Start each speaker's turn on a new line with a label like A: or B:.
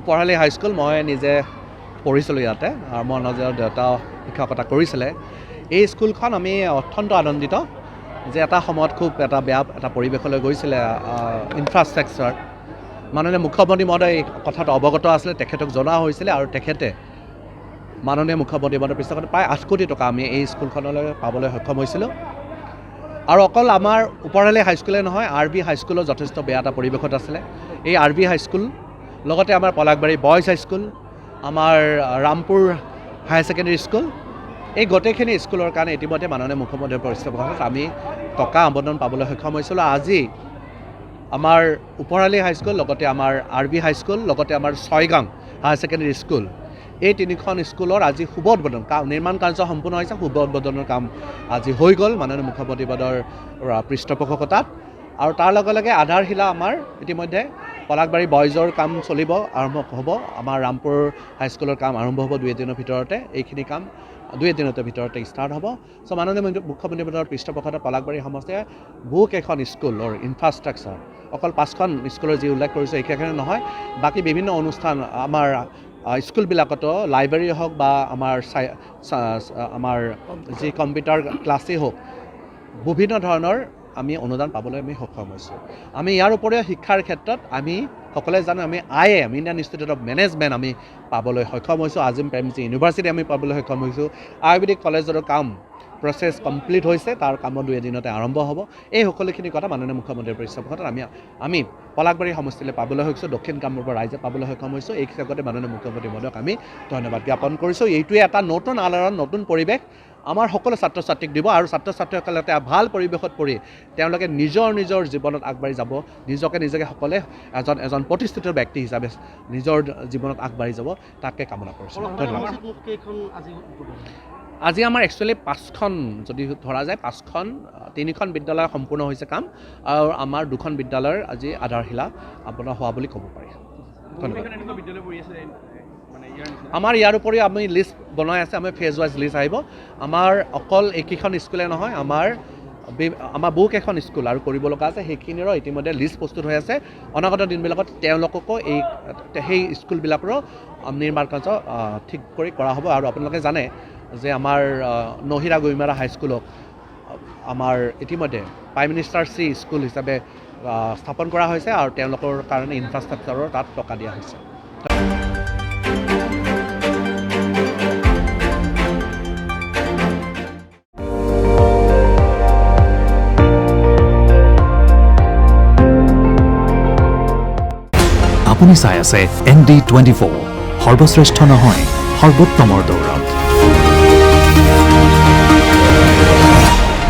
A: পঢ়ালি high school মই নিজে পঢ়িছিলোঁ ইয়াতে আৰু মোৰ নিজৰ দেউতা শিক্ষকতা কৰিছিলে। এই স্কুলখন আমি অত্যন্ত আনন্দিত যে এটা সময়ত খুব বেয়া এটা পৰিৱেশলৈ গৈছিলে ইনফ্ৰাষ্ট্ৰাকচাৰ। মাননীয় মুখ্যমন্ত্ৰী মহোদয় এই কথাটো অৱগত আছিলে, তেখেতক জনোৱা হৈছিলে আৰু তেখেতে মাননীয় মুখ্যমন্ত্ৰী মহোদয়ৰ পৃষ্ঠপোষকতাত প্ৰায় 8 কোটি টকা আমি এই স্কুলখনলৈ পাবলৈ সক্ষম হৈছিলোঁ। আৰু অকল আমাৰ ওপৰহালি হাইস্কুলে নহয়, RB হাইস্কুলো যথেষ্ট বেয়া এটা পৰিৱেশত আছিলে। এই RB হাইস্কুল লগতে আমাৰ পলাকবাৰী বইজ হাইস্কুল, আমাৰ ৰামপুৰ হায়াৰ ছেকেণ্ডেৰী স্কুল, এই গোটেইখিনি স্কুলৰ কাৰণে ইতিমধ্যে মাননীয় মুখ্যমন্ত্ৰীৰ পৃষ্ঠপোষকতাত আমি টকা আবণ্টন পাবলৈ সক্ষম হৈছিলোঁ। আজি আমাৰ ওপৰহালি হাইস্কুল, লগতে আমাৰ RB হাইস্কুল, লগতে আমাৰ ছয়গাং হায়াৰ ছেকেণ্ডেৰী স্কুল, এই তিনিখন স্কুলৰ আজি শুভ উদ্বোধন নিৰ্মাণ কাৰ্য সম্পূৰ্ণ হৈছে। শুভ উদ্বোধনৰ কাম আজি হৈ গ'ল মাননীয় মুখ্যমন্ত্ৰী পদৰ পৃষ্ঠপোষকতাত। আৰু তাৰ লগে লগে আধাৰশিলা আমাৰ ইতিমধ্যে পলাকবাৰী বইজৰ কাম চলিব, আৰম্ভ হ'ব। আমাৰ ৰামপুৰ হাইস্কুলৰ কাম আৰম্ভ হ'ব 2 দিনৰ ভিতৰতে। এইখিনি কাম 2 দিনৰ ভিতৰতে ষ্টাৰ্ট হ'ব। চ' মাননীয় মুখ্যমন্ত্ৰী পদৰ পৃষ্ঠপোষকতাত পলাকবাৰী সমষ্টিয়ে বহুকেইখন স্কুলৰ ইনফ্ৰাষ্ট্ৰাকচাৰ, অকল 5খন স্কুলৰ যি উল্লেখ কৰিছোঁ এইকেইখন নহয়, বাকী বিভিন্ন অনুষ্ঠান আমাৰ স্কুলবিলাকতো লাইব্ৰেৰী হওক বা আমাৰ যি কম্পিউটাৰ ক্লাছেই হওক, বিভিন্ন ধৰণৰ আমি অনুদান পাবলৈ আমি সক্ষম হৈছোঁ। আমি ইয়াৰ উপৰিও শিক্ষাৰ ক্ষেত্ৰত আমি সকলোৱে জানো আমি IIM Indian institute of management আমি পাবলৈ সক্ষম হৈছোঁ। আজিম প্ৰেমজী ইউনিভাৰ্চিটি আমি পাবলৈ সক্ষম হৈছোঁ। আয়ুৰ্বেদিক কলেজৰ কাম প্ৰচেছ কমপ্লিট হৈছে, তাৰ কামত 2 দিনতে আৰম্ভ হ'ব। এই সকলোখিনি কথা মাননীয় মুখ্যমন্ত্ৰীৰ পৃষ্ঠপোষকতাত আমি পলাকবাৰী সমষ্টিলৈ পাবলৈ সক্ষম, দক্ষিণ কামৰূপৰ ৰাইজে পাবলৈ সক্ষম হৈছোঁ। এই ক্ষেত্ৰতে মাননীয় মুখ্যমন্ত্ৰী মহোদয়ক আমি ধন্যবাদ জ্ঞাপন কৰিছোঁ। এইটোৱে এটা নতুন আলোড়ন, নতুন পৰিৱেশ আমাৰ সকলো ছাত্ৰ ছাত্ৰীক দিব আৰু ছাত্ৰ ছাত্ৰীসকলে ভাল পৰিৱেশত পঢ়ি তেওঁলোকে নিজৰ জীৱনত আগবাঢ়ি যাব, নিজকে সকলে এজন প্ৰতিষ্ঠিত ব্যক্তি হিচাপে নিজৰ জীৱনত আগবাঢ়ি যাব, তাকে কামনা কৰিছোঁ। ধন্যবাদ। আজি আমাৰ একচুৱেলি 5খন যদি ধৰা যায়, 5খন 3খন বিদ্যালয় সম্পূৰ্ণ হৈছে কাম আৰু আমাৰ 2খন বিদ্যালয়ৰ আজি আধাৰশিলা আপোনাৰ হোৱা বুলি ক'ব পাৰি। ধন্যবাদ। আমাৰ ইয়াৰ উপৰিও আমি লিষ্ট বনাই আছে, আমাৰ ফেজ ৱাইজ লিষ্ট আহিব। আমাৰ অকল এইকেইখন স্কুলে নহয়, আমাৰ বহুকেইখন স্কুল আৰু কৰিব লগা আছে, সেইখিনিৰো ইতিমধ্যে লিষ্ট প্ৰস্তুত হৈ আছে। অনাগত দিনবিলাকত তেওঁলোককো সেই স্কুলবিলাকৰো নিৰ্মাণ কাৰ্য ঠিক কৰি কৰা হ'ব। আৰু আপোনালোকে জানে যে আমাৰ নহিৰা গৈমাৰা হাইস্কুলক আমাৰ ইতিমধ্যে প্ৰাইম মিনিষ্টাৰ চি স্কুল হিচাপে স্থাপন কৰা হৈছে আৰু তেওঁলোকৰ কাৰণে ইনফ্ৰাষ্ট্ৰাকচাৰৰ তাত টকা দিয়া হৈছে।
B: আপুনি চাই আছে ND24, সৰ্বশ্ৰেষ্ঠ নহয়, সৰ্বোত্তমৰ দৌৰত।